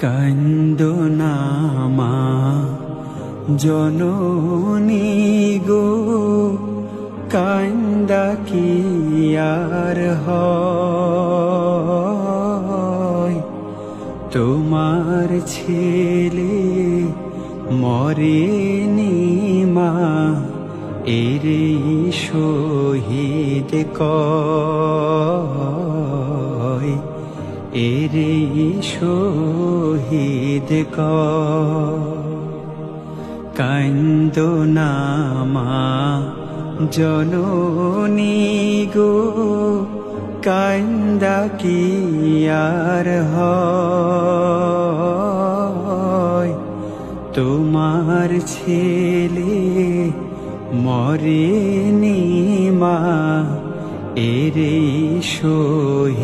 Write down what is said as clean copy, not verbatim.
কান্দো না মা জননী গো, কান্দা কি আর হয়? তোমার ছেলে মরেনি মা, এরে শহীদ কয়, এরে শহীদ কয়। কান্দো না মা জননী গো, কান্দা কি আর হয়? তোমার ছেলে মরেনি মা, এরে শহীদ